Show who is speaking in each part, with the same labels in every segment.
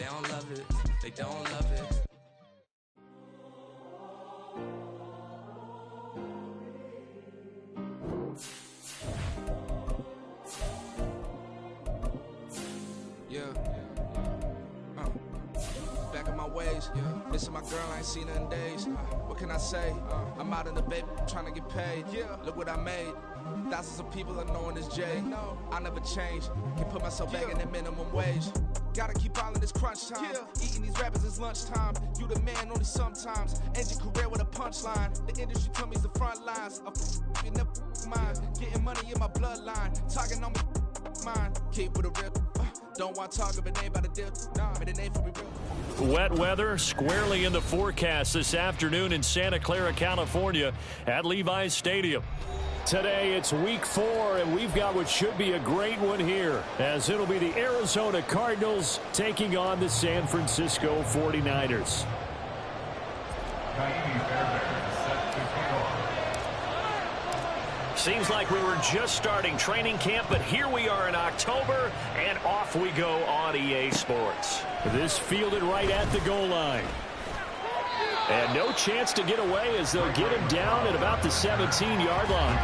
Speaker 1: don't love it. They don't love it. Back in my ways, missing my girl, I ain't seen her in days. What can I say? I'm out in the baby, trying to get paid. Look what I made. Thousands of people are knowing this Jay. I never change. Can put myself back in the minimum wage. Gotta keep all in this crunch time. Eating these rappers is lunchtime. You the man only sometimes. End your career with a punchline. The industry tell me the front lines. You never mind. Getting money in my bloodline. Talking on me, mine. Keep with a real. Don't want to talk if it ain't about a deal. Nah, but it ain't for me real.
Speaker 2: Wet weather squarely in the forecast this afternoon in Santa Clara, California at Levi's Stadium. Today it's week 4, and we've got what should be a great one here, as it'll be the Arizona Cardinals taking on the San Francisco 49ers. Seems like we were just starting training camp, but here we are in October, and off we go on EA Sports. This fielded right at the goal line. And no chance to get away as they'll get him down at about the 17-yard line.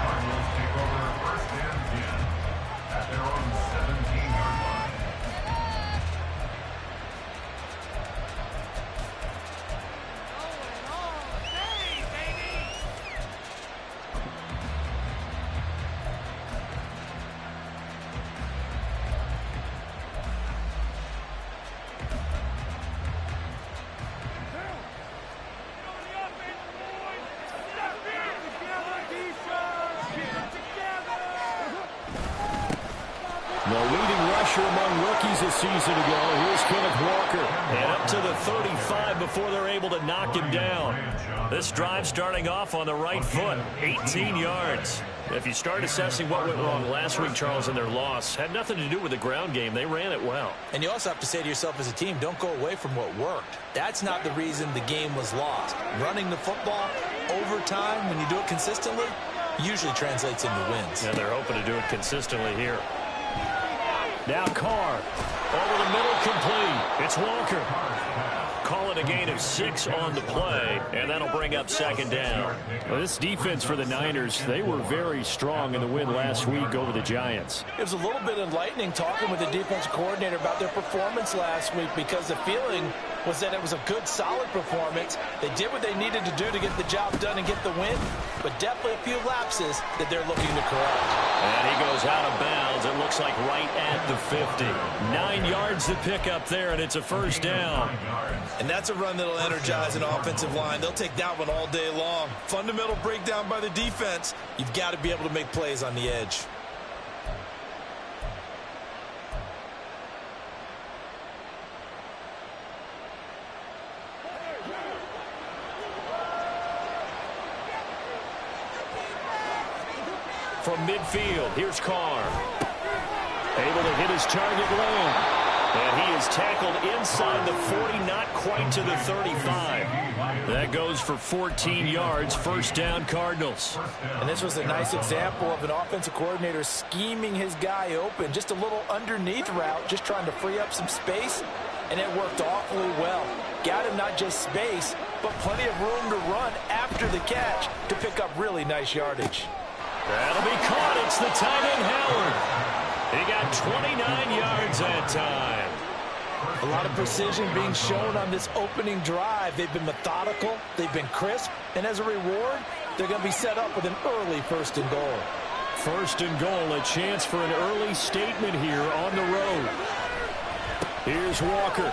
Speaker 2: The leading rusher among rookies a season ago. Here's Kenneth Walker. And up to the 35 before they're able to knock him down. This drive starting off on the right foot. 18 yards. If you start assessing what went wrong last week, Charles, in their loss, had nothing to do with the ground game. They ran it well.
Speaker 3: And you also have to say to yourself as a team, don't go away from what worked. That's not the reason the game was lost. Running the football over time, when you do it consistently, usually translates into wins.
Speaker 2: And they're hoping to do it consistently here. Now Carr, over the middle, complete. It's Walker. Call it a gain of 6 on the play, and that'll bring up second down. Well, this defense for the Niners, they were very strong in the win last week over the Giants.
Speaker 3: It was a little bit enlightening talking with the defensive coordinator about their performance last week, because the feeling was that it was a good, solid performance. They did what they needed to do to get the job done and get the win, but definitely a few lapses that they're looking to correct.
Speaker 2: And he goes out of bounds. It looks like right at the 50. 9 yards to pick up there, and it's a first down.
Speaker 3: And that's a run that'll energize an offensive line. They'll take that one all day long. Fundamental breakdown by the defense. You've got to be able to make plays on the edge.
Speaker 2: From midfield, here's Carr. Able to hit his target lane. And he is tackled inside the 40, not quite to the 35. That goes for 14 yards, first down Cardinals.
Speaker 3: And this was a nice example of an offensive coordinator scheming his guy open. Just a little underneath route, just trying to free up some space, and it worked awfully well. Got him not just space, but plenty of room to run after the catch to pick up really nice yardage.
Speaker 2: That'll be caught. It's the tight end, Howard. He got 29 yards that time.
Speaker 3: A lot of precision being shown on this opening drive. They've been methodical, they've been crisp, and as a reward, they're going to be set up with an early first and goal.
Speaker 2: First and goal, a chance for an early statement here on the road. Here's Walker.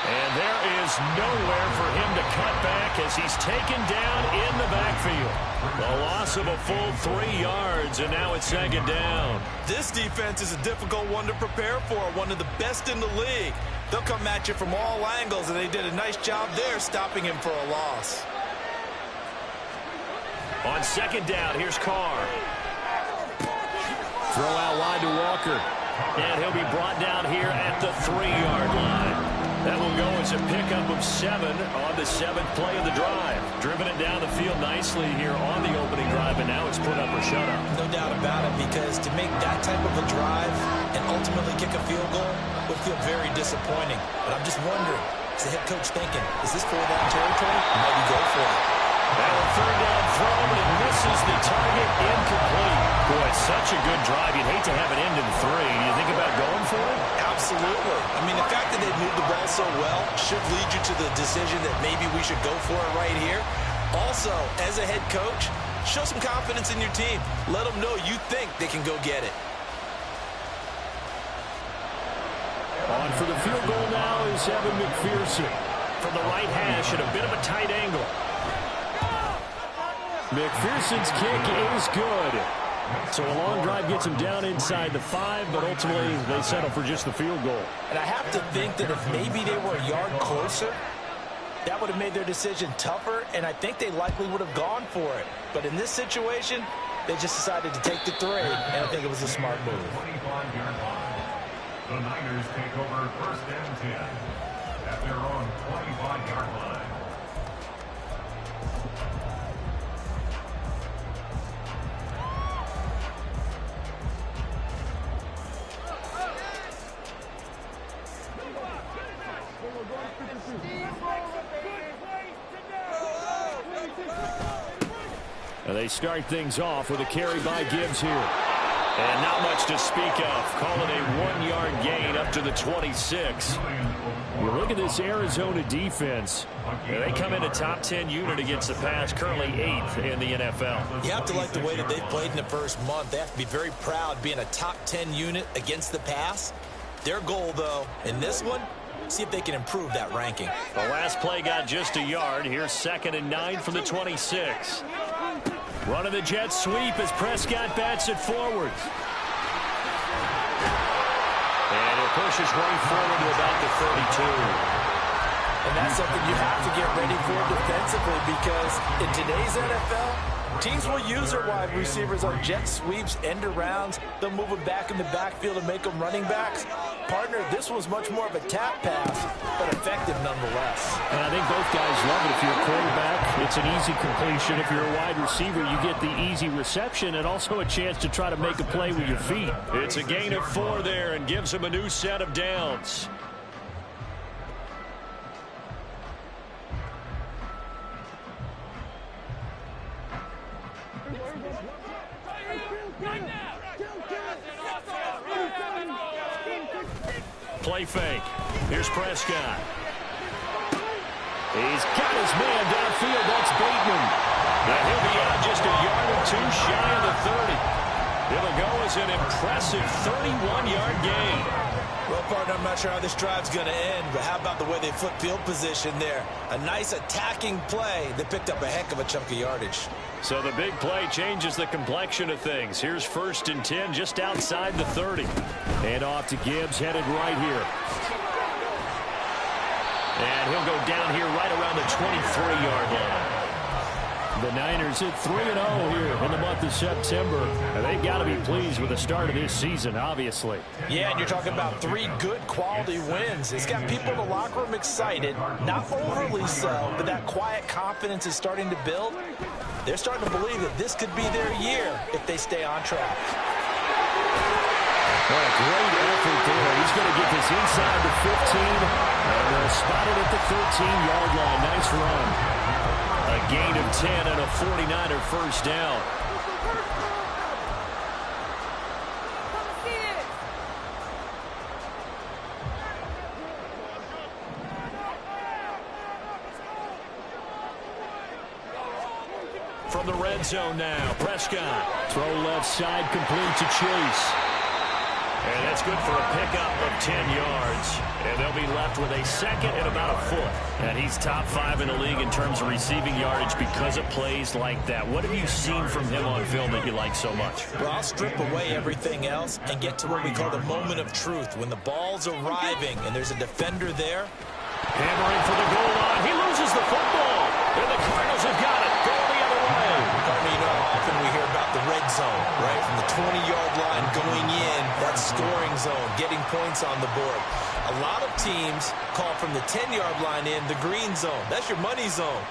Speaker 2: And there is nowhere for him to cut back as he's taken down in the backfield. The loss of a full 3 yards, and now it's second down.
Speaker 3: This defense is a difficult one to prepare for, one of the best in the league. They'll come at you from all angles, and they did a nice job there stopping him for a loss.
Speaker 2: On second down, here's Carr. Throw out wide to Walker. And he'll be brought down here at the 3-yard line. That will go as a pickup of 7 on the 7th play of the drive. Driven it down the field nicely here on the opening drive, and now it's put up or shut up.
Speaker 3: No doubt about it, because to make that type of a drive and ultimately kick a field goal, feel very disappointing. But I'm just wondering, is the head coach thinking, is this 4-down territory? Maybe go for it.
Speaker 2: Now a 3rd-down throw, and it misses the target, incomplete. Boy, such a good drive. You'd hate to have it end in 3. Do you think about going for it?
Speaker 3: Absolutely. I mean, the fact that they moved the ball so well should lead you to the decision that maybe we should go for it right here. Also, as a head coach, show some confidence in your team. Let them know you think they can go get it.
Speaker 2: On for the field goal now is Evan McPherson. From the right hash at a bit of a tight angle. McPherson's kick is good. So a long drive gets him down inside the 5, but ultimately they settle for just the field goal.
Speaker 3: And I have to think that if maybe they were a yard closer, that would have made their decision tougher, and I think they likely would have gone for it. But in this situation, they just decided to take the 3, and I think it was a smart move.
Speaker 4: The Niners take over 1st and 10 at their own 25-yard line.
Speaker 2: And they start things off with a carry by Gibbs here. And not much to speak of. Call it a 1-yard gain up to the 26. You look at this Arizona defense. They come in a top 10 unit against the pass, currently 8th in the NFL.
Speaker 3: You have to like the way that they've played in the first month. They have to be very proud being a top 10 unit against the pass. Their goal, though, in this one, see if they can improve that ranking.
Speaker 2: The last play got just a yard. Here's 2nd and 9 from the 26. Running the jet sweep as Prescott bats it forward. And it pushes right forward to about the 32.
Speaker 3: And that's something you have to get ready for defensively, because in today's NFL, teams will use their wide receivers on jet sweeps, end arounds. They'll move them back in the backfield and make them running backs. Partner, this was much more of a tap pass, but effective nonetheless.
Speaker 2: And I think both guys love it. If you're a quarterback, it's an easy completion. If you're a wide receiver, you get the easy reception and also a chance to try to make a play with your feet. It's a gain of 4 there and gives them a new set of downs. Play fake. Here's Prescott. He's got his man downfield. That's Bateman. And he'll be out just a yard or 2 shy of the 30. It'll go as an impressive 31-yard gain.
Speaker 3: Well, partner, I'm not sure how this drive's going to end, but how about the way they flip field position there? A nice attacking play. They picked up a heck of a chunk of yardage.
Speaker 2: So the big play changes the complexion of things. Here's 1st and 10 just outside the 30. And off to Gibbs, headed right here. And he'll go down here right around the 23-yard line. The Niners hit 3-0 here in the month of September. And they've got to be pleased with the start of this season, obviously.
Speaker 3: Yeah, and you're talking about 3 good quality wins. It's got people in the locker room excited, not overly so, but that quiet confidence is starting to build. They're starting to believe that this could be their year if they stay on track.
Speaker 2: What a great effort there. He's going to get this inside the 15, and they'll spot it at the 13-yard line. Nice run. A gain of 10 and a 49er first down. From the red zone now, Prescott. Throw left side, complete to Chase. And that's good for a pickup of 10 yards. And they'll be left with a 2nd and about a 4th. And he's top 5 in the league in terms of receiving yardage because of plays like that. What have you seen from him on film that you like so much?
Speaker 3: Well, I'll strip away everything else and get to what we call the moment of truth. When the ball's arriving and there's a defender there.
Speaker 2: Hammering for the goal line. He loses the football. And the Cardinals have got it. Going the other way.
Speaker 3: You know how often we hear about the red zone, right? From the 20-yard line going in, that scoring zone, getting points on the board. A lot of teams call from the 10-yard line in the green zone. That's your money zone.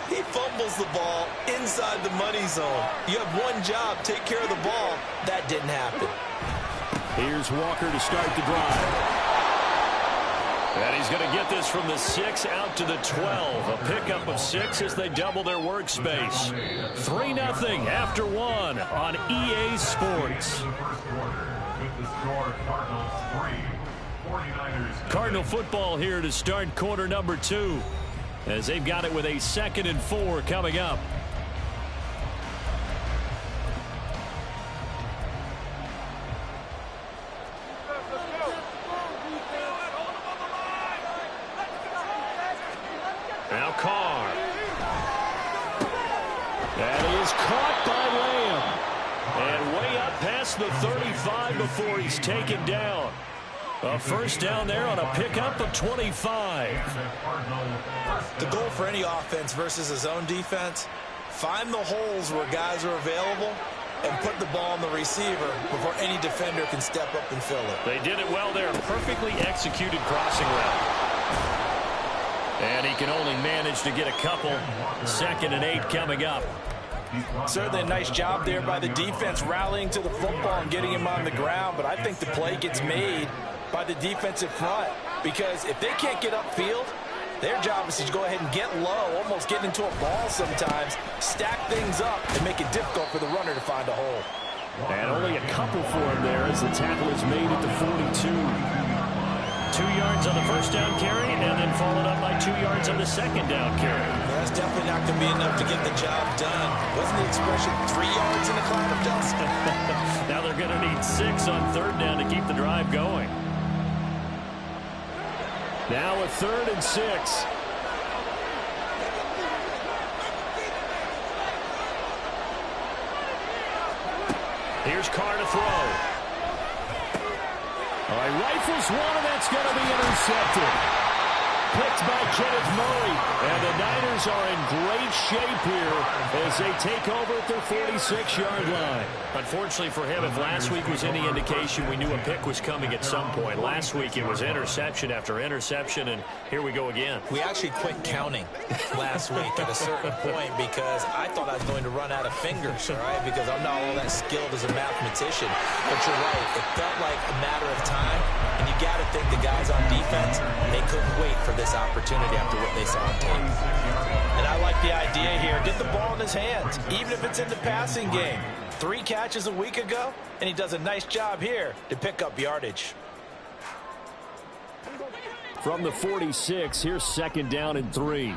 Speaker 3: He fumbles the ball inside the money zone. You have one job, take care of the ball. That didn't happen.
Speaker 2: Here's Walker to start the drive. And he's going to get this from the 6 out to the 12. A pickup of 6 as they double their workspace. 3-0 after 1 on EA Sports. Cardinal football here to start quarter number 2, as they've got it with a 2nd and 4 coming up. Now Carr. That is caught by Lamb. And way up past the 35 before he's taken down. A first down there on a pickup of 25.
Speaker 3: The goal for any offense versus a zone defense, find the holes where guys are available and put the ball on the receiver before any defender can step up and fill it.
Speaker 2: They did it well there. Perfectly executed crossing route. And he can only manage to get a couple. 2nd and 8 coming up.
Speaker 3: Certainly a nice job there by the defense rallying to the football and getting him on the ground, but I think the play gets made by the defensive front, because if they can't get upfield, their job is to go ahead and get low, almost get into a ball sometimes, stack things up, and make it difficult for the runner to find a hole.
Speaker 2: And only a couple for him there as the tackle is made at the 42. 2 yards on the first down carry, and then followed up by 2 yards on the second down carry.
Speaker 3: Well, that's definitely not going to be enough to get the job done. Wasn't the expression 3 yards in a cloud of dust?
Speaker 2: Now they're going to need 6 on 3rd down to keep the drive going. Now a 3rd and 6. Here's Carr to throw. All right, rifles one, and that's going to be intercepted. Picked by Kenneth Murray, and the Niners are in great shape here as they take over at their 46-yard line. Unfortunately for him, if last week was any indication, we knew a pick was coming at some point. Last week it was interception after interception, and here we go again.
Speaker 3: We actually quit counting last week at a certain point because I thought I was going to run out of fingers, all right, because I'm not all that skilled as a mathematician. But you're right, it felt like a matter of time, and you got to think the guys on defense, they couldn't wait for this opportunity after what they saw on tape. And I like the idea here. Get the ball in his hands, even if it's in the passing game. 3 catches a week ago, and he does a nice job here to pick up yardage.
Speaker 2: From the 46, here's 2nd down and 3.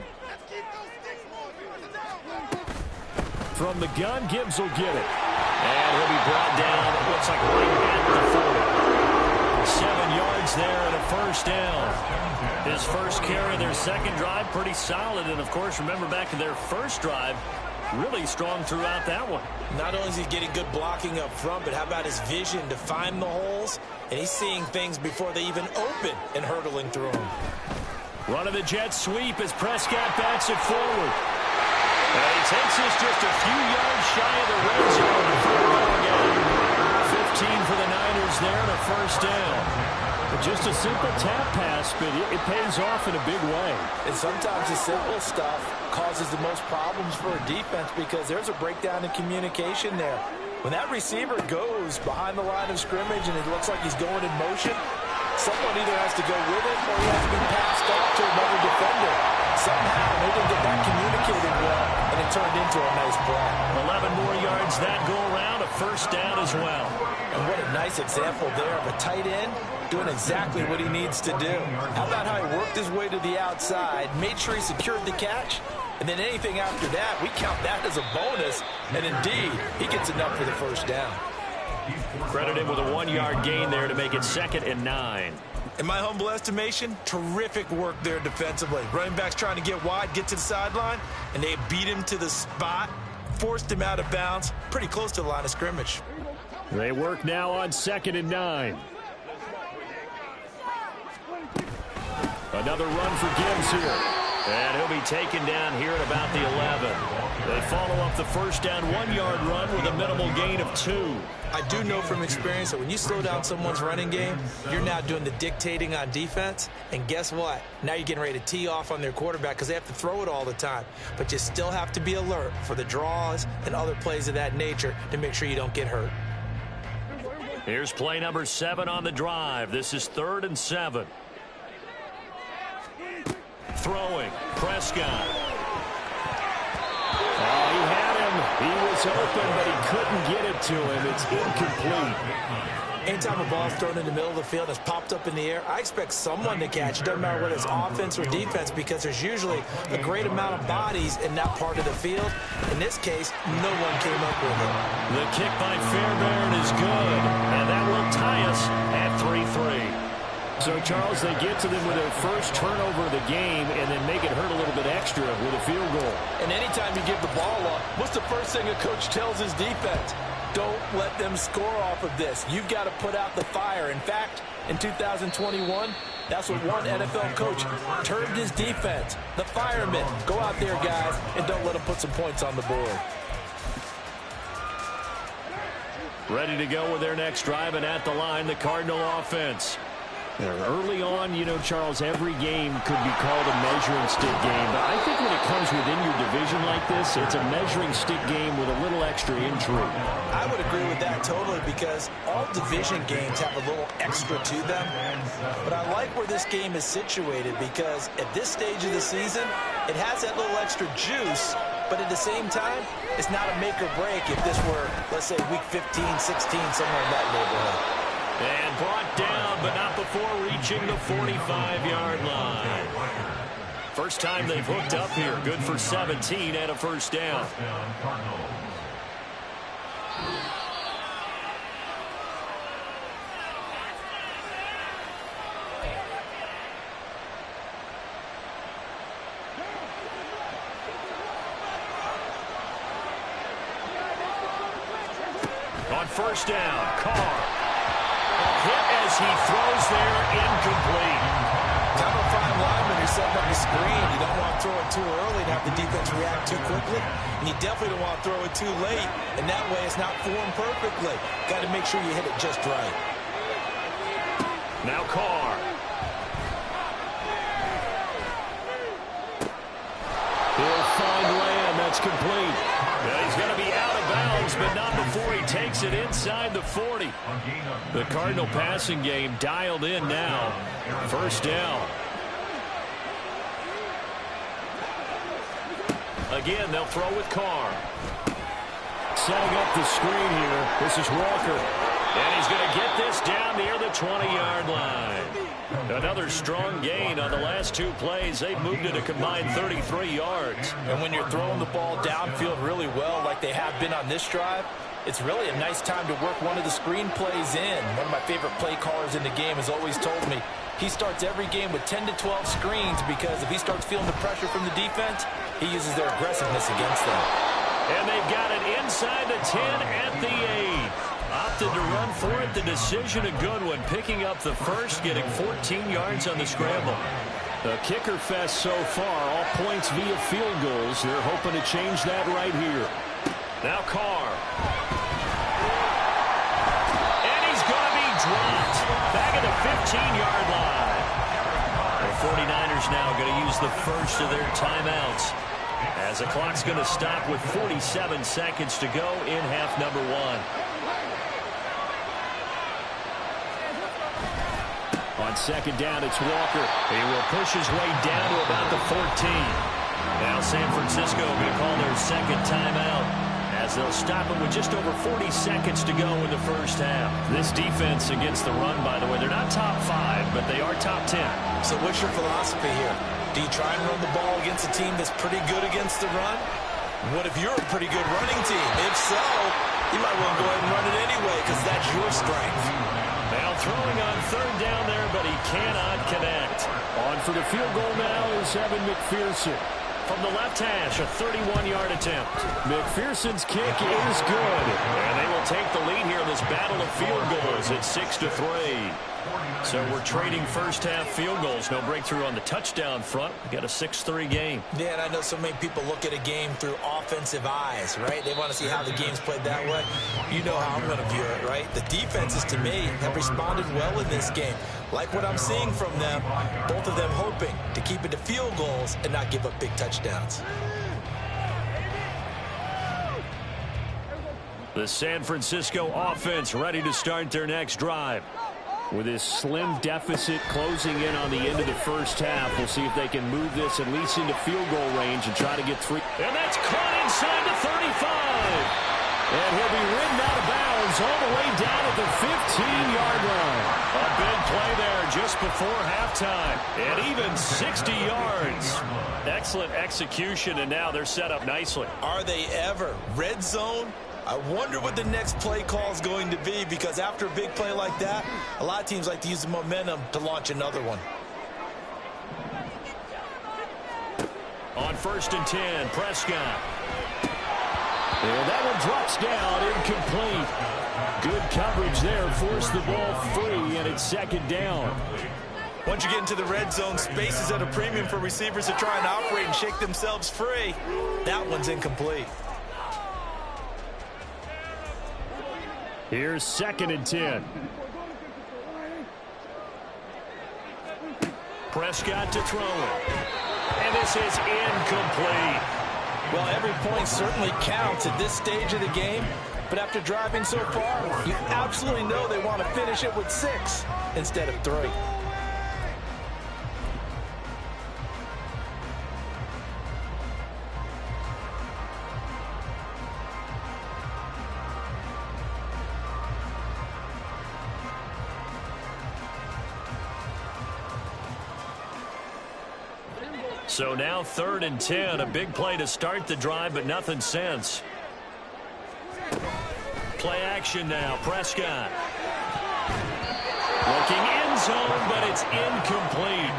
Speaker 2: From the gun, Gibbs will get it. And he'll be brought down, it looks like right at the 40. 7 yards there and a first down. His first carry of their second drive, pretty solid. And, of course, remember back to their first drive, really strong throughout that one.
Speaker 3: Not only is he getting good blocking up front, but how about his vision to find the holes? And he's seeing things before they even open and hurdling through them.
Speaker 2: Run of the jet sweep as Prescott backs it forward. And he takes this just a few yards shy of the red zone before going out. 15 for the Niners there and a first down. Just a simple tap pass, but it pays off in a big way.
Speaker 3: And sometimes the simple stuff causes the most problems for a defense because there's a breakdown in communication there. When that receiver goes behind the line of scrimmage and it looks like he's going in motion, someone either has to go with it or he has to be passed off to another defender. Somehow they didn't get that communicated well, and it turned into a nice play.
Speaker 2: 11 more yards that go around, a first down as well.
Speaker 3: And what a nice example there of a tight end doing exactly what he needs to do. How about how he worked his way to the outside, made sure he secured the catch, and then anything after that, we count that as a bonus, and indeed, he gets enough for the first down.
Speaker 2: Credit him with a 1-yard gain there to make it 2nd and 9.
Speaker 3: In my humble estimation, terrific work there defensively. Running backs trying to get wide, get to the sideline, and they beat him to the spot, forced him out of bounds, pretty close to the line of scrimmage.
Speaker 2: They work now on 2nd and 9. Another run for Gibbs here. And he'll be taken down here at about the 11. They follow up the first down 1-yard run with a minimal gain of 2.
Speaker 3: I do know from experience that when you slow down someone's running game, you're now doing the dictating on defense. And guess what? Now you're getting ready to tee off on their quarterback because they have to throw it all the time. But you still have to be alert for the draws and other plays of that nature to make sure you don't get hurt.
Speaker 2: Here's play number 7 on the drive. This is 3rd and 7. Throwing, Prescott. Oh, he had him. He was open, but he couldn't get it to him. It's incomplete.
Speaker 3: Anytime a ball's thrown in the middle of the field and it's popped up in the air, I expect someone to catch. It doesn't matter whether it's offense or defense, because there's usually a great amount of bodies in that part of the field. In this case, no one came up with it.
Speaker 2: The kick by Fairbairn is good, and that will tie us at 3-3. So, Charles, they get to them with their first turnover of the game and then make it hurt a little bit extra with a field goal.
Speaker 3: And anytime you give the ball up, what's the first thing a coach tells his defense? Don't let them score off of this. You've got to put out the fire. In fact, in 2021, that's what one NFL coach termed his defense. The firemen. Go out there, guys, and don't let them put some points on the board.
Speaker 2: Ready to go with their next drive, and at the line, the Cardinal offense. Early on, you know, Charles, every game could be called a measuring stick game. But I think when it comes within your division like this, it's a measuring stick game with a little extra intrigue.
Speaker 3: I would agree with that totally, because all division games have a little extra to them. But I like where this game is situated, because at this stage of the season, it has that little extra juice. But at the same time, it's not a make or break if this were, let's say, week 15, 16, somewhere in that neighborhood.
Speaker 2: And brought down, but not before reaching the 45-yard line. First time they've hooked up here. Good for 17 and a first down. On first down, Carr. Hit as he throws there, incomplete.
Speaker 3: Kind of a fine lineman who's setting up the screen. You don't want to throw it too early and have the defense react too quickly. And you definitely don't want to throw it too late. And that way it's not formed perfectly. Got to make sure you hit it just right.
Speaker 2: Now Carr. He'll find Lamb. That's complete. He's going to be out of bounds, but not before he takes it inside the 40. The Cardinal passing game dialed in now. First down. Again, they'll throw with Carr. Setting up the screen here. This is Walker. And he's going to get this down near the 20-yard line. Another strong gain on the last two plays. They've moved it a combined 33 yards.
Speaker 3: And when you're throwing the ball downfield really well like they have been on this drive, it's really a nice time to work one of the screen plays in. One of my favorite play callers in the game has always told me he starts every game with 10 to 12 screens, because if he starts feeling the pressure from the defense, he uses their aggressiveness against them.
Speaker 2: And they've got it inside the 10 at the 8. Opted to run for it. The decision a good one. Picking up the first, getting 14 yards on the scramble. The kicker fest so far, all points via field goals. They're hoping to change that right here. Now Carr. And he's going to be dropped. Back at the 15-yard line. The 49ers now going to use the first of their timeouts, as the clock's going to stop with 47 seconds to go in half number 1. On second down, it's Walker. He will push his way down to about the 14. Now San Francisco going to call their second timeout, as they'll stop him with just over 40 seconds to go in the first half. This defense against the run, by the way, they're not top 5, but they are top 10.
Speaker 3: So what's your philosophy here? Do you try and run the ball against a team that's pretty good against the run? What if you're a pretty good running team? If so, you might want to go ahead and run it anyway, because that's your strength.
Speaker 2: Now throwing on third down there, but he cannot connect. On for the field goal now is Evan McPherson. From the left hash, a 31-yard attempt. McPherson's kick is good. And they will take the lead here in this battle of field goals at 6-3. So we're trading first half field goals. No breakthrough on the touchdown front. We got a 6-3 game.
Speaker 3: Yeah, and I know so many people look at a game through offensive eyes, right? They want to see how the game's played that way. You know how I'm going to view it, right? The defenses, to me, have responded well in this game. Like what I'm seeing from them, both of them hoping to keep it to field goals and not give up big touchdowns.
Speaker 2: The San Francisco offense ready to start their next drive. With this slim deficit closing in on the end of the first half, we'll see if they can move this at least into field goal range and try to get 3. And that's caught inside the 35. And he'll be ridden out of bounds all the way down at the 15-yard line. A big play there just before halftime. And even 60 yards. Excellent execution, and now they're set up nicely.
Speaker 3: Are they ever? Red zone? I wonder what the next play call is going to be, because after a big play like that, a lot of teams like to use the momentum to launch another one.
Speaker 2: On 1st and 10, Prescott. And that one drops down, incomplete. Good coverage there, forced the ball free, and it's 2nd down.
Speaker 3: Once you get into the red zone, space is at a premium for receivers to try and operate and shake themselves free. That one's incomplete.
Speaker 2: Here's 2nd and 10. Prescott to throw it. And this is incomplete.
Speaker 3: Well, every point certainly counts at this stage of the game. But after driving so far, you absolutely know they want to finish it with 6 instead of 3.
Speaker 2: So now 3rd and 10, a big play to start the drive, but nothing since. Play action now, Prescott. Looking end zone, but it's incomplete.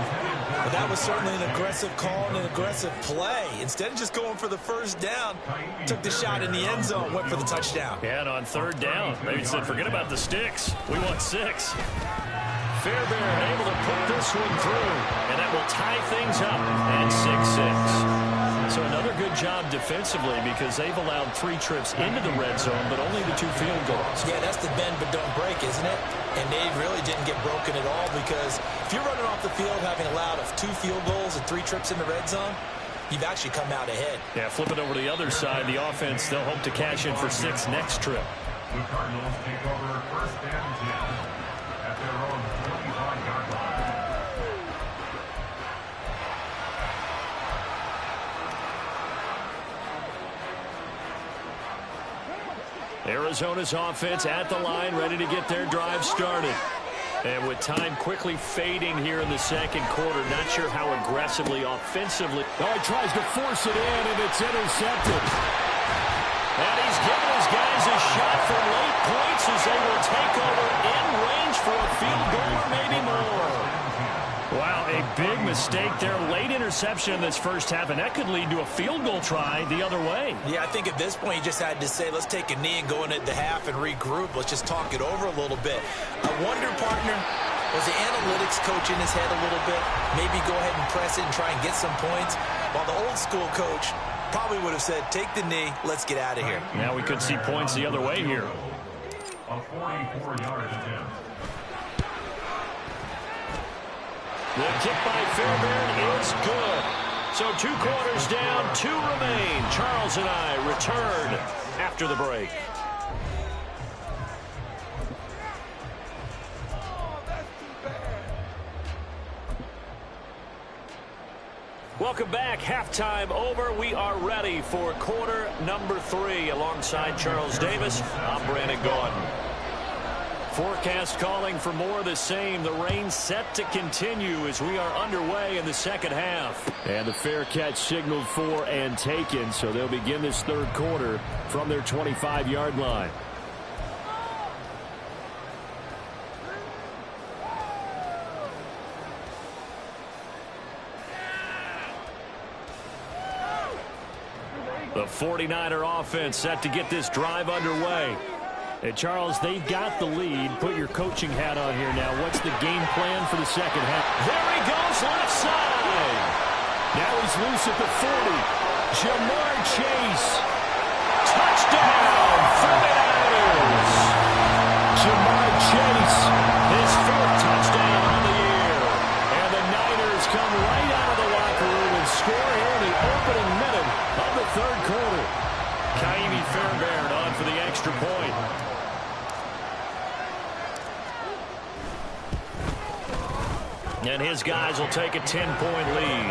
Speaker 3: Well, that was certainly an aggressive call and an aggressive play. Instead of just going for the first down, took the shot in the end zone, went for the touchdown.
Speaker 2: Yeah, and on 3rd down, they said, forget about the sticks. We want 6. Fairbairn able to put this one through, and that will tie things up at 6-6. So another good job defensively, because they've allowed 3 trips into the red zone, but only the 2 field goals.
Speaker 3: Yeah, that's the bend but don't break, isn't it? And they really didn't get broken at all, because if you're running off the field having allowed 2 field goals and 3 trips in the red zone, you've actually come out ahead.
Speaker 2: Yeah, flip it over to the other side. The offense, they'll hope to cash in for 6 next trip.
Speaker 4: The Cardinals take over 1st and 10 at their own 25-yard line.
Speaker 2: Arizona's offense at the line, ready to get their drive started. And with time quickly fading here in the 2nd quarter, not sure how aggressively, offensively. Oh, he tries to force it in, and it's intercepted. And he's giving his guys a shot for late points as they will take over in range for a field goal or maybe more. Wow, a big mistake there. Late interception in this first half, and that could lead to a field goal try the other way.
Speaker 3: Yeah, I think at this point you just had to say, let's take a knee and go into the half and regroup. Let's just talk it over a little bit. I wonder, partner, was the analytics coach in his head a little bit? Maybe go ahead and press it and try and get some points? While the old school coach probably would have said, take the knee, let's get out of here.
Speaker 2: Now we could see points the other way here.
Speaker 4: A 44-yard attempt.
Speaker 2: The kick by Fairbairn is good. So 2 quarters down, 2 remain. Charles and I return after the break. Welcome back. Halftime over. We are ready for quarter number 3. Alongside Charles Davis, I'm Brandon Gordon. Forecast calling for more of the same. The rain set to continue as we are underway in the 2nd half. And the fair catch signaled for and taken, so they'll begin this 3rd quarter from their 25-yard line. The 49er offense set to get this drive underway. And Charles, they've got the lead. Put your coaching hat on here now. What's the game plan for the 2nd half? There he goes, left side. Now he's loose at the 40. Jamar Chase. Touchdown, 49ers. Jamar Chase, his 4th touchdown on the year. And the Niners come right out of the locker room and score here in the opening minute of the 3rd quarter. Kaimi Fairbairn on for the extra point. And his guys will take a 10-point lead.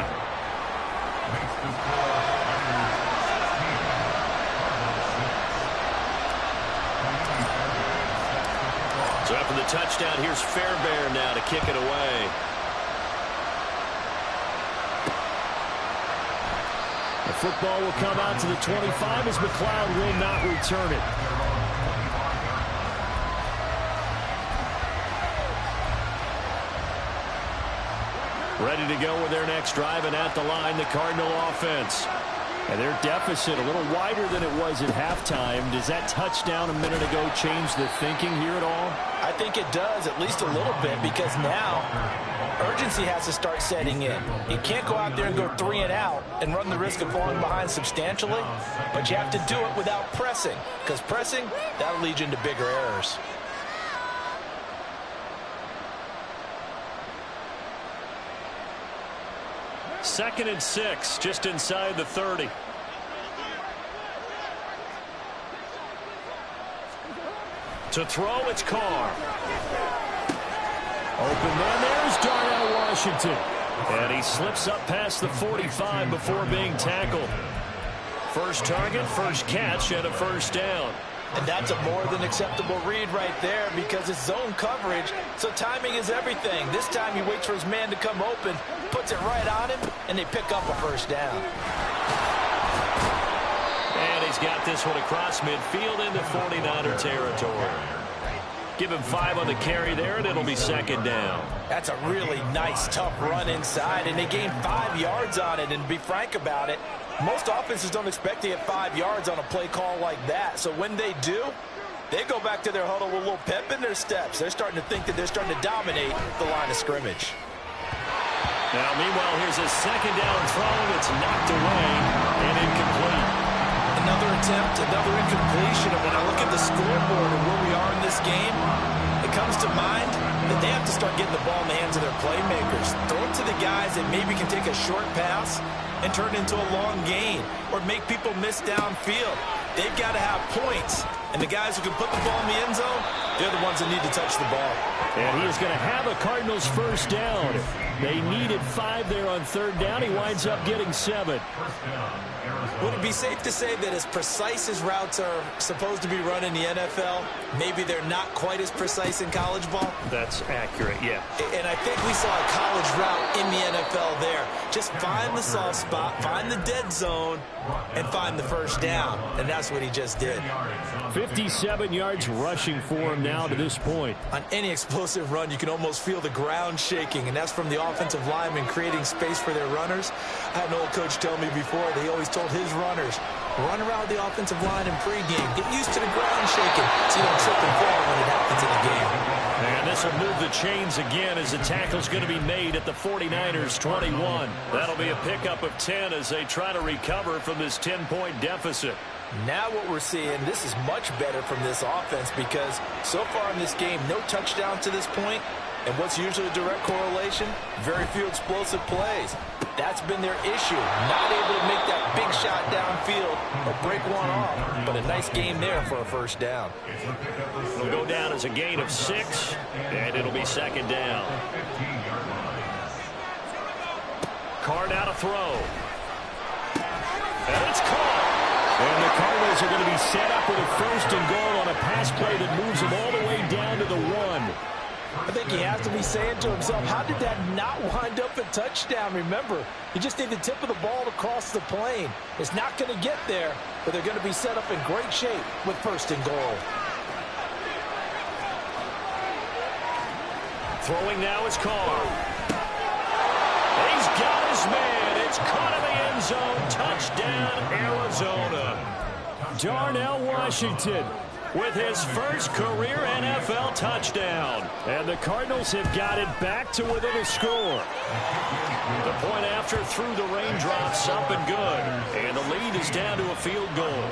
Speaker 2: So after the touchdown, here's Fairbairn now to kick it away. The football will come out to the 25 as McLeod will not return it. Ready to go with their next drive, and at the line, the Cardinal offense. And their deficit a little wider than it was at halftime. Does that touchdown a minute ago change the thinking here at all?
Speaker 3: I think it does, at least a little bit, because now urgency has to start setting in. You can't go out there and go 3 and out and run the risk of falling behind substantially, but you have to do it without pressing, because pressing, that'll lead you into bigger errors.
Speaker 2: Second and 6, just inside the 30. To throw, it's Carr. Open man, there's Darnell Washington. And he slips up past the 45 before being tackled. First target, first catch, and a first down.
Speaker 3: And that's a more than acceptable read right there because it's zone coverage, so timing is everything. This time he waits for his man to come open, puts it right on him, and they pick up a first down.
Speaker 2: And he's got this one across midfield into 49er territory. Give him 5 on the carry there, and it'll be second down.
Speaker 3: That's a really nice, tough run inside, and they gained 5 yards on it. And to be frank about it, most offenses don't expect to get 5 yards on a play call like that. So when they do, they go back to their huddle with a little pep in their steps. They're starting to think that they're starting to dominate the line of scrimmage.
Speaker 2: Now, meanwhile, here's a second down throw. It's knocked away and incomplete.
Speaker 3: Another attempt, another incompletion. And when I look at the scoreboard and where we are in this game, it comes to mind that they have to start getting the ball in the hands of their playmakers. Throw it to the guys that maybe can take a short pass and turn it into a long gain or make people miss downfield. They've got to have points. And the guys who can put the ball in the end zone, they're the ones that need to touch the ball.
Speaker 2: And he is going to have a Cardinals first down. They needed 5 there on third down. He winds up getting 7.
Speaker 3: Would it be safe to say that as precise as routes are supposed to be run in the NFL, maybe they're not quite as precise in college ball?
Speaker 2: That's accurate, yeah.
Speaker 3: And I think we saw a college route in the NFL there. Just find the soft spot, find the dead zone, and find the first down. And that's what he just did.
Speaker 2: 57 yards rushing for him now to this point.
Speaker 3: On any explosive run, you can almost feel the ground shaking, and that's from the offensive linemen creating space for their runners. I had an old coach tell me before that he always told his runners, run around the offensive line in pregame. Get used to the ground shaking so you don't trip and fall when it happens in the game.
Speaker 2: And this will move the chains again as the tackle's going to be made at the 49ers 21. That'll be a pickup of 10 as they try to recover from this 10-point deficit.
Speaker 3: Now what we're seeing, this is much better from this offense because so far in this game, no touchdown to this point. And what's usually a direct correlation? Very few explosive plays. That's been their issue. Not able to make that big shot downfield or break one off. But a nice game there for a first down.
Speaker 2: It'll go down as a gain of 6, and it'll be second down. Carr now to throw. And it's caught. And the Cardinals are going to be set up with a first and goal on a pass play that moves them all the way down to the 1.
Speaker 3: I think he has to be saying to himself, how did that not wind up a touchdown? Remember, you just need the tip of the ball to cross the plane. It's not going to get there, but they're going to be set up in great shape with first and goal.
Speaker 2: Throwing now is Carr. He's got his man. It's caught in the end zone. Touchdown, Arizona. Darnell Washington with his first career NFL touchdown. And the Cardinals have got it back to within a score. The point after through the raindrops up and good. And the lead is down to a field goal.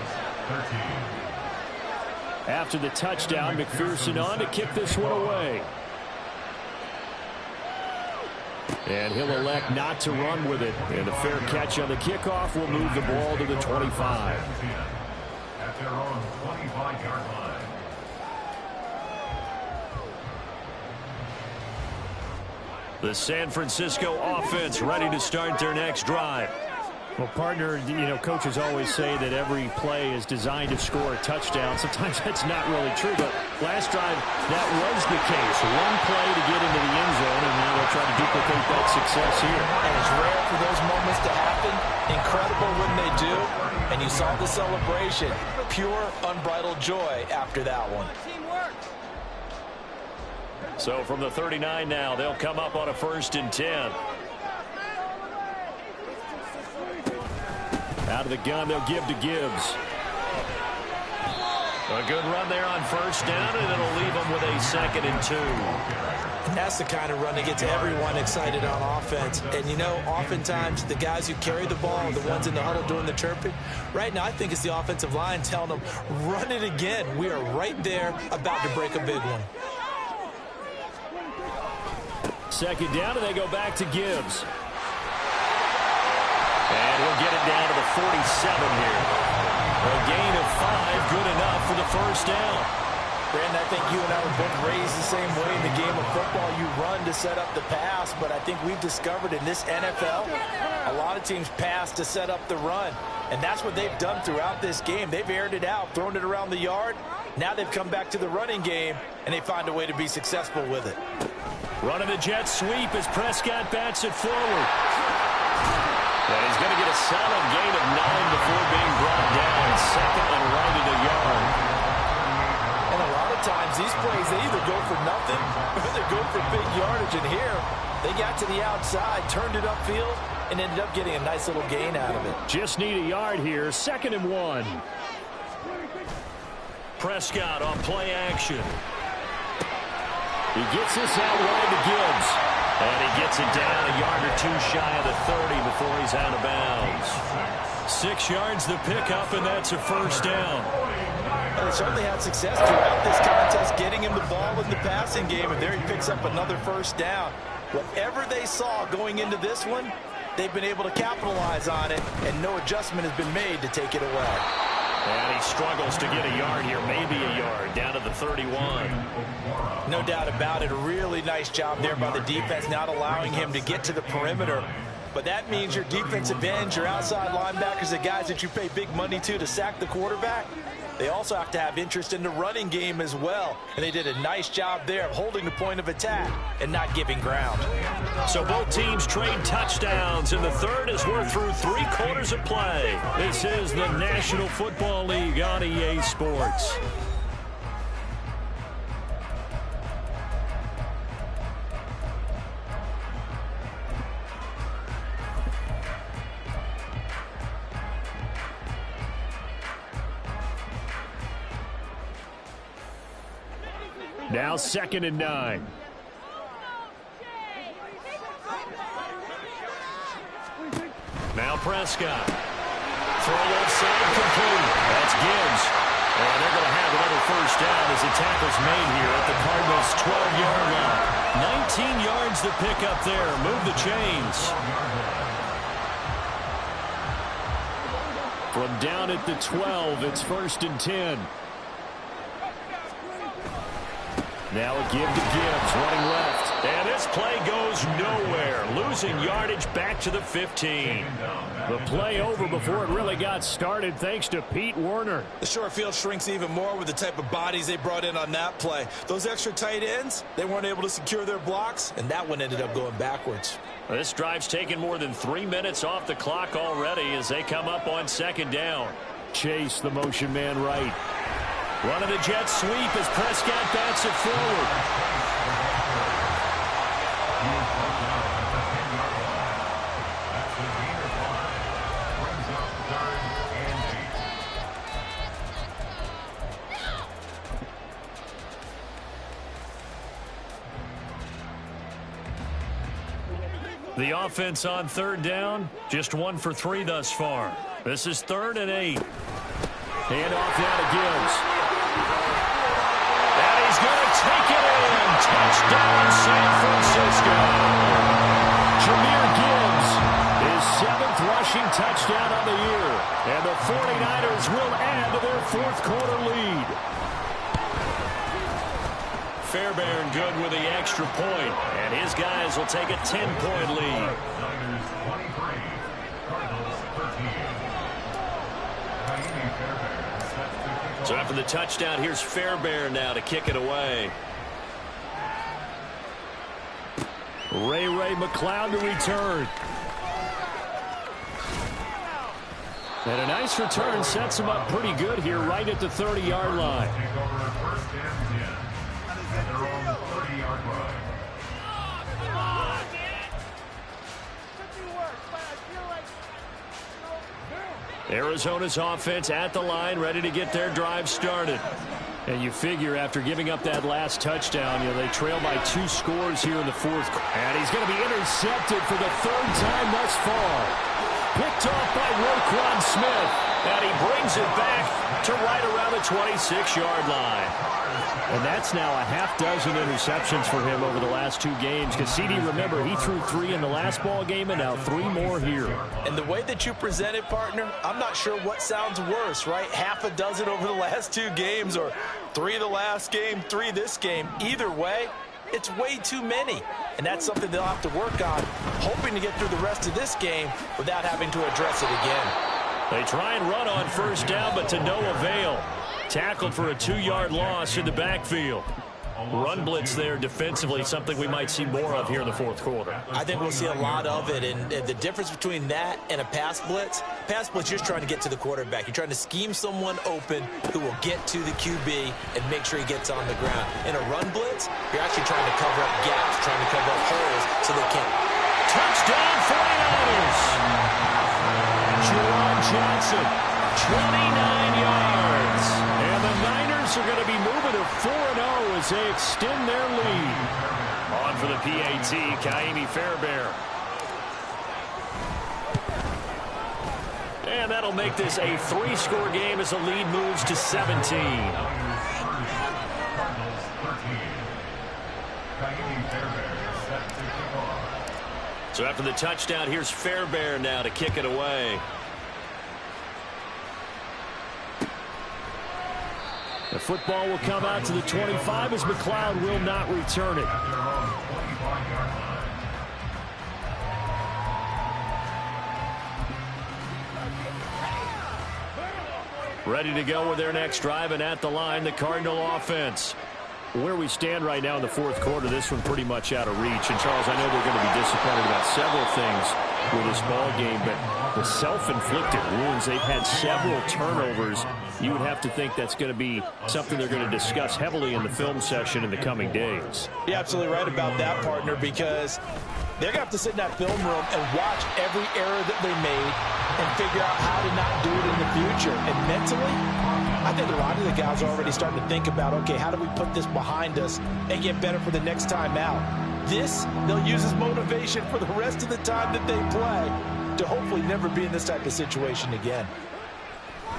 Speaker 2: After the touchdown, McPherson on to kick this one away. And he'll elect not to run with it. And a fair catch on the kickoff will move the ball to the 25.
Speaker 4: At their own 25-yard line.
Speaker 2: The San Francisco offense ready to start their next drive.
Speaker 5: Well, partner, coaches always say that every play is designed to score a touchdown. Sometimes that's not really true, but last drive, that was the case. One play to get into the end zone, and now they'll try to duplicate that success here.
Speaker 3: And it's rare for those moments to happen. Incredible when they do. And you saw the celebration. Pure, unbridled joy after that one.
Speaker 2: So from the 39 now, they'll come up on a 1st and 10. Out of the gun, they'll give to Gibbs. A good run there on 1st down, and it'll leave them with a 2nd and 2.
Speaker 3: And that's the kind of run that gets everyone excited on offense. And, oftentimes the guys who carry the ball are the ones in the huddle doing the chirping. Right now, I think it's the offensive line telling them, run it again. We are right there about to break a big one.
Speaker 2: 2nd down, and they go back to Gibbs. And we'll get it down to the 47 here. A gain of 5, good enough for the 1st down.
Speaker 3: Brandon, I think you and I were both raised the same way in the game of football. You run to set up the pass, but I think we've discovered in this NFL, a lot of teams pass to set up the run. And that's what they've done throughout this game. They've aired it out, thrown it around the yard. Now they've come back to the running game, and they find a way to be successful with it.
Speaker 2: Running the jet sweep as Prescott bats it forward. And he's going to get a solid gain of 9 before being brought down. 2nd and right at a yard.
Speaker 3: And a lot of times these plays, they either go for nothing or they go for big yardage. And here, they got to the outside, turned it upfield, and ended up getting a nice little gain out of it.
Speaker 5: Just need a yard here. 2nd and 1.
Speaker 2: Prescott on play action. He gets this out wide to Gibbs. And he gets it down a yard or 2 shy of the 30 before he's out of bounds. 6 yards the pickup, and that's a 1st down.
Speaker 3: Well, they certainly had success throughout this contest, getting him the ball in the passing game, and there he picks up another 1st down. Whatever they saw going into this one, they've been able to capitalize on it, and no adjustment has been made to take it away.
Speaker 2: And he struggles to get a yard here, maybe a yard, down to the 31.
Speaker 3: No doubt about it. A really nice job there by the defense, not allowing him to get to the perimeter. But that means your defensive ends, your outside linebackers, the guys that you pay big money to sack the quarterback, they also have to have interest in the running game as well. And they did a nice job there of holding the point of attack and not giving ground.
Speaker 2: So both teams trade touchdowns, and the third as we're through 3 quarters of play. This is the National Football League on EA Sports.
Speaker 5: Now 2nd and 9.
Speaker 2: Now Prescott. Throw left side complete. That's Gibbs. And they're going to have another 1st down as the tackle's made here at the Cardinals' 12-yard line. 19 yards to pick up there. Move the chains.
Speaker 5: From down at the 12, it's 1st and 10. Now a give to Gibbs, running left.
Speaker 2: And this play goes nowhere. Losing yardage back to the 15.
Speaker 5: The play over before it really got started thanks to Pete Werner.
Speaker 3: The short field shrinks even more with the type of bodies they brought in on that play. Those extra tight ends, they weren't able to secure their blocks, and that one ended up going backwards.
Speaker 2: This drive's taken more than 3 minutes off the clock already as they come up on 2nd down.
Speaker 5: Chase the motion man right.
Speaker 2: Running the jet sweep as Prescott bats it forward. The offense on 3rd down, just 1 for 3 thus far. This is 3rd and 8.
Speaker 5: Handoff now to Gibbs.
Speaker 2: And he's going to take it in. Touchdown, San Francisco.
Speaker 5: Jahmyr Gibbs, his 7th rushing touchdown on the year. And the 49ers will add to their 4th quarter lead.
Speaker 2: Fairbairn good with the extra point, and his guys will take a 10-point lead.
Speaker 4: Niners 23, Cardinals 13.
Speaker 2: So after the touchdown, here's Fairbairn now to kick it away. Ray McLeod to return. And a nice return sets him up pretty good here right at the 30-yard line.
Speaker 4: Take over first and 10 at their own 30-yard line.
Speaker 2: Arizona's offense at the line, ready to get their drive started. And you figure after giving up that last touchdown, they trail by 2 scores here in the fourth. And he's going to be intercepted for the 3rd time thus far. Picked off by Roquan Smith. And he brings it back to right around the 26-yard line. And that's now a half dozen interceptions for him over the last 2 games. Because CD, remember, he threw 3 in the last ball game and now 3 more here.
Speaker 3: And the way that you present it, partner, I'm not sure what sounds worse, right? Half a dozen over the last 2 games, or 3 the last game, 3 this game. Either way, it's way too many. And that's something they'll have to work on, hoping to get through the rest of this game without having to address it again.
Speaker 2: They try and run on first down, but to no avail. Tackled for a 2-yard loss in the backfield. Run blitz there defensively, something we might see more of here in the fourth quarter.
Speaker 3: I think we'll see a lot of it, and the difference between that and a pass blitz, you're just trying to get to the quarterback. You're trying to scheme someone open who will get to the QB and make sure he gets on the ground. In a run blitz, you're actually trying to cover up gaps, trying to cover up holes so they can.
Speaker 2: Touchdown 49ers! Jerron Johnson, 29 yards. And the Niners are going to be moving to 4-0 as they extend their lead. On for the PAT, Kaimi Fairbairn. And that'll make this a 3-score game as the lead moves to 17. So after the touchdown, here's Fairbairn now to kick it away. The football will come out to the 25 as McLeod will not return it. Ready to go with their next drive, and at the line, the Cardinal offense. Where we stand right now in the fourth quarter, this one pretty much out of reach. And, Charles, I know they're going to be disappointed about several things with this ball game, but the self-inflicted wounds, they've had several turnovers. You would have to think that's going to be something they're going to discuss heavily in the film session in the coming days.
Speaker 3: You're absolutely right about that, partner, because they're going to have to sit in that film room and watch every error that they made and figure out how to not do it in the future. And mentally, I think a lot of the guys are already starting to think about, okay, how do we put this behind us and get better for the next time out? This, they'll use as motivation for the rest of the time that they play to hopefully never be in this type of situation again.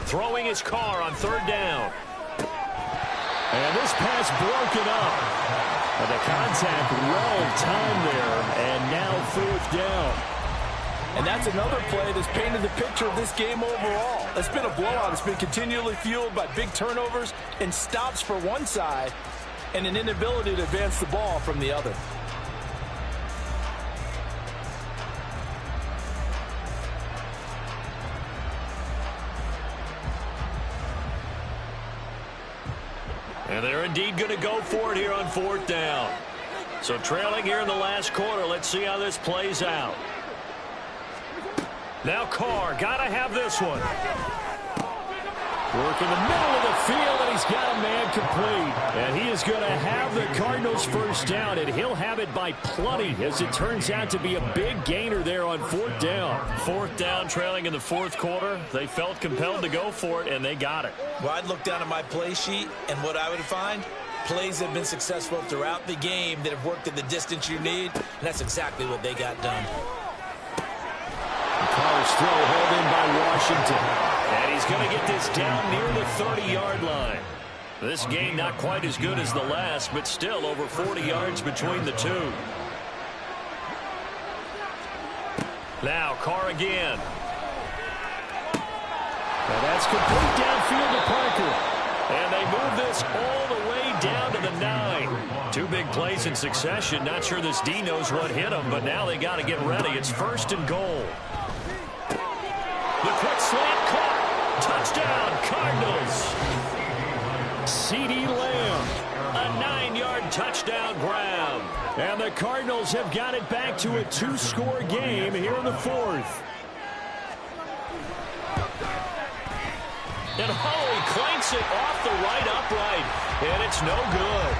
Speaker 2: Throwing his car on 3rd down. And this pass broken up. And the contact well timed there, and now 4th down.
Speaker 3: And that's another play that's painted the picture of this game overall. It's been a blowout. It's been continually fueled by big turnovers and stops for one side and an inability to advance the ball from the other.
Speaker 2: And they're indeed going to go for it here on 4th down. So trailing here in the last quarter. Let's see how this plays out. Now Carr, got to have this one. Work in the middle of the field, and he's got a man complete. And he is going to have the Cardinals' first down, and he'll have it by plenty, as it turns out to be a big gainer there on 4th down. 4th down, trailing in the fourth quarter. They felt compelled to go for it, and they got it.
Speaker 3: Well, I'd look down at my play sheet, and what I would find, plays have been successful throughout the game that have worked at the distance you need, and that's exactly what they got done.
Speaker 2: Carr's throw held in by Washington. And he's going to get this down near the 30-yard line. This game not quite as good as the last, but still over 40 yards between the two. Now Carr again. And that's complete downfield to Parker. And they move this all the way down to the 9. Two big plays in succession. Not sure this D knows what hit him, but now they got to get ready. It's 1st and goal. The quick slant caught. Touchdown, Cardinals. CeeDee Lamb, a 9-yard touchdown grab. And the Cardinals have got it back to a 2-score game here in the 4th. And Holloway clanks it off the right upright, and it's no good.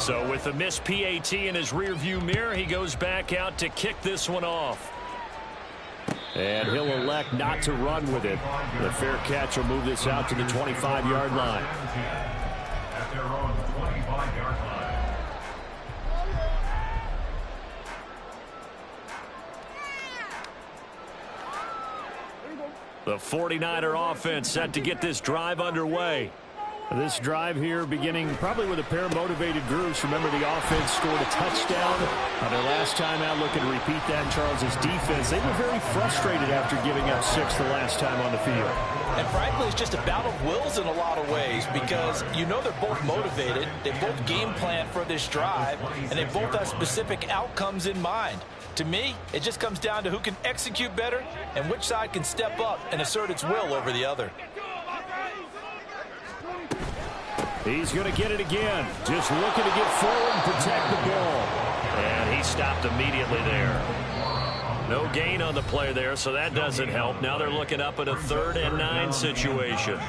Speaker 2: So with the missed PAT in his rearview mirror, he goes back out to kick this one off. And he'll elect not to run with it. The fair catch will move this out to the 25-yard line.
Speaker 4: At their own 25-yard line.
Speaker 2: The 49er offense set to get this drive underway.
Speaker 5: This drive here beginning probably with a pair of motivated groups. Remember, the offense scored a touchdown on their last time out. Looking to repeat that in Charles's defense. They were very frustrated after giving up 6 the last time on the field.
Speaker 3: And frankly, it's just a battle of wills in a lot of ways because you know they're both motivated. They both game plan for this drive, and they both have specific outcomes in mind. To me, it just comes down to who can execute better and which side can step up and assert its will over the other.
Speaker 5: He's going to get it again. Just looking to get forward and protect the ball.
Speaker 2: And he stopped immediately there. No gain on the play there, so that doesn't help. Now they're looking up at a 3rd and 9 situation.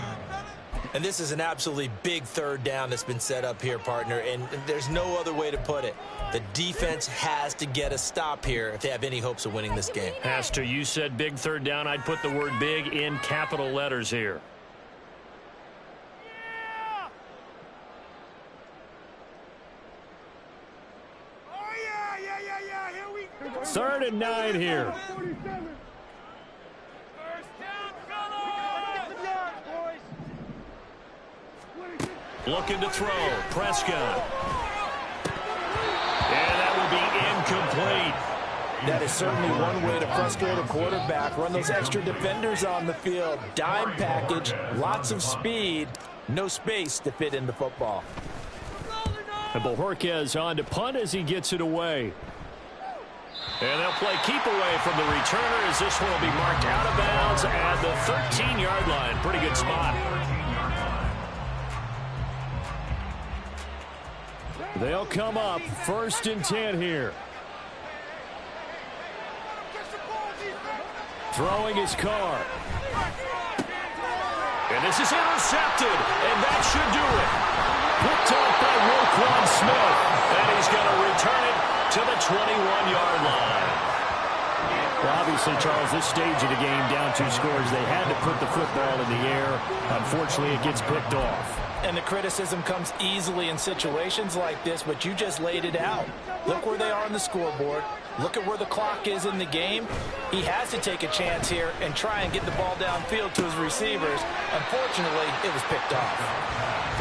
Speaker 3: And this is an absolutely big 3rd down that's been set up here, partner, and there's no other way to put it. The defense has to get a stop here if they have any hopes of winning this game.
Speaker 2: Has to. You said big 3rd down. I'd put the word big in capital letters here.
Speaker 5: Third and 9 here.
Speaker 2: Looking to throw. Prescott. And that will be incomplete.
Speaker 3: That is certainly one way to frustrate a quarterback. Run those extra defenders on the field. Dime package, lots of speed, no space to fit in the football.
Speaker 5: And Bojorquez on to punt as he gets it away.
Speaker 2: And they'll play keep away from the returner as this one will be marked out of bounds at the 13-yard line. Pretty good spot.
Speaker 5: They'll come up 1st and 10 here. Throwing his car.
Speaker 2: And this is intercepted, and that should do it. Picked off by Roquan Smith, and he's going to return it to the 21-yard line.
Speaker 5: Well, obviously, Charles, this stage of the game, down 2 scores, they had to put the football in the air. Unfortunately, it gets picked off.
Speaker 3: And the criticism comes easily in situations like this, but you just laid it out. Look where they are on the scoreboard. Look at where the clock is in the game. He has to take a chance here and try and get the ball downfield to his receivers. Unfortunately, it was picked off.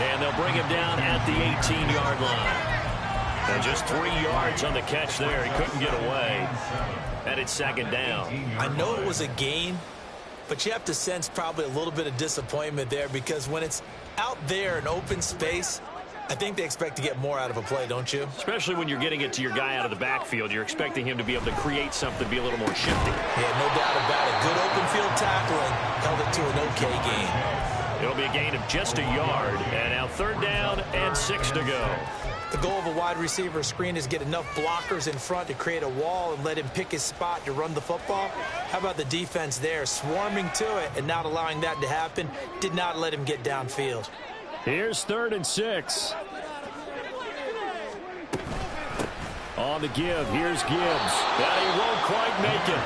Speaker 2: And they'll bring him down at the 18-yard line. And just 3 yards on the catch there. He couldn't get away. And it's 2nd down.
Speaker 3: I know it was a gain, but you have to sense probably a little bit of disappointment there because when it's out there in open space, I think they expect to get more out of a play, don't you?
Speaker 2: Especially when you're getting it to your guy out of the backfield. You're expecting him to be able to create something, be a little more shifty.
Speaker 3: Yeah, no doubt about it. Good open field tackling held it to an okay gain.
Speaker 2: It'll be a gain of just a yard. And now 3rd down and 6 to go.
Speaker 3: The goal of a wide receiver screen is get enough blockers in front to create a wall and let him pick his spot to run the football. How about the defense there, swarming to it and not allowing that to happen? Did not let him get downfield.
Speaker 5: Here's 3rd and 6. On the give, here's Gibbs.
Speaker 2: But he won't quite make it.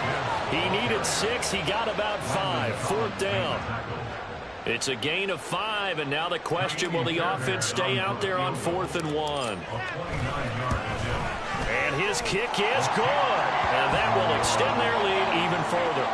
Speaker 2: He needed 6, he got about 5. 4th down. It's a gain of 5, and now the question, will the offense stay out there on 4th and 1? And his kick is good, and that will extend their lead even further.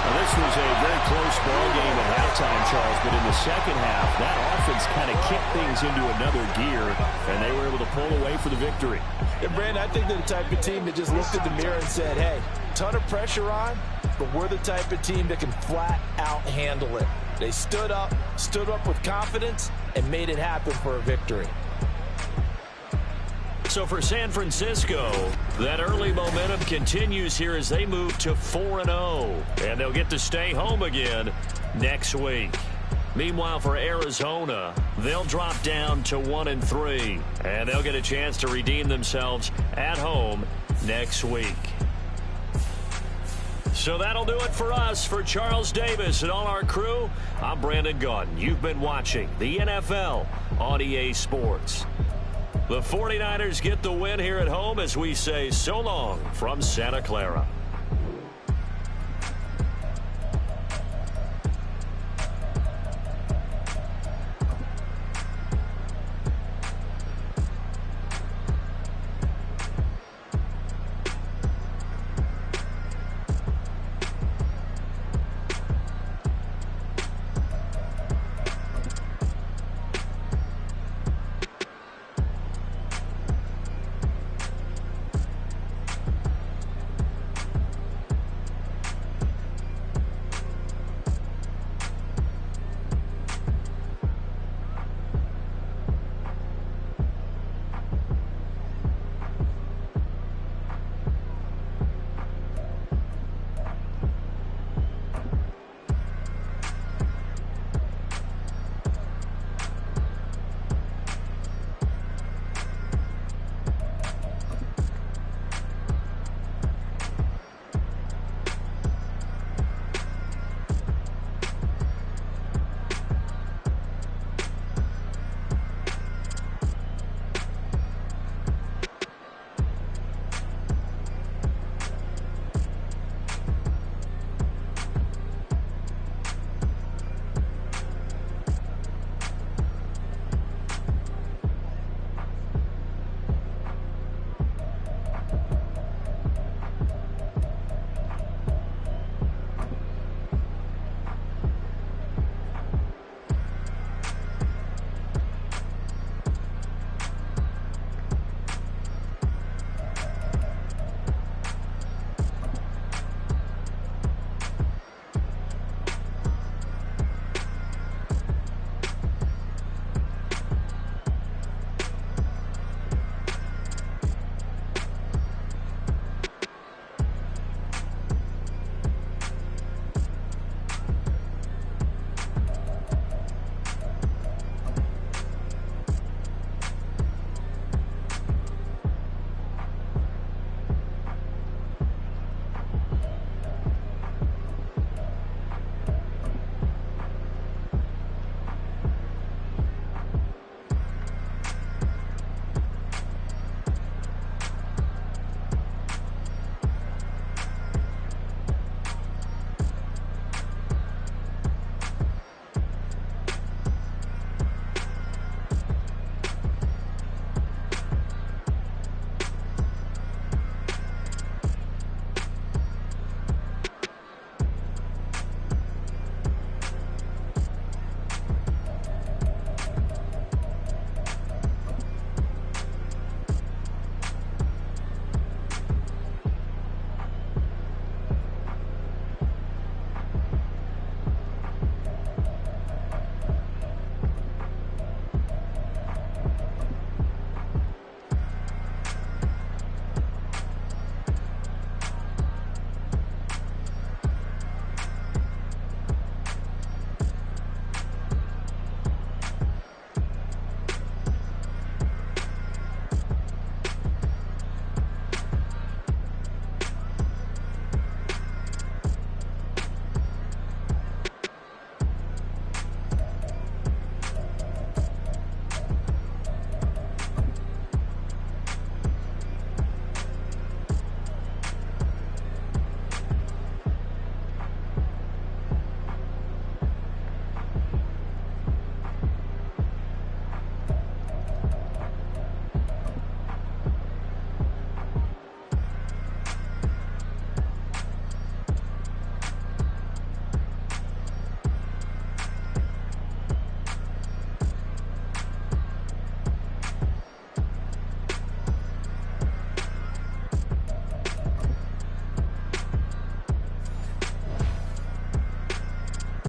Speaker 5: Now, this was a very close ball game at halftime, Charles, but in the second half, that offense kind of kicked things into another gear, and they were able to pull away for the victory.
Speaker 3: And Brandon, I think they're the type of team that just looked at the mirror and said, hey, ton of pressure on, but we're the type of team that can flat out handle it. They stood up with confidence, and made it happen for a victory.
Speaker 2: So for San Francisco, that early momentum continues here as they move to 4-0. And they'll get to stay home again next week. Meanwhile, for Arizona, they'll drop down to 1-3. And they'll get a chance to redeem themselves at home next week. So that'll do it for us. For Charles Davis and all our crew, I'm Brandon Gaudin. You've been watching the NFL on EA Sports. The 49ers get the win here at home as we say so long from Santa Clara.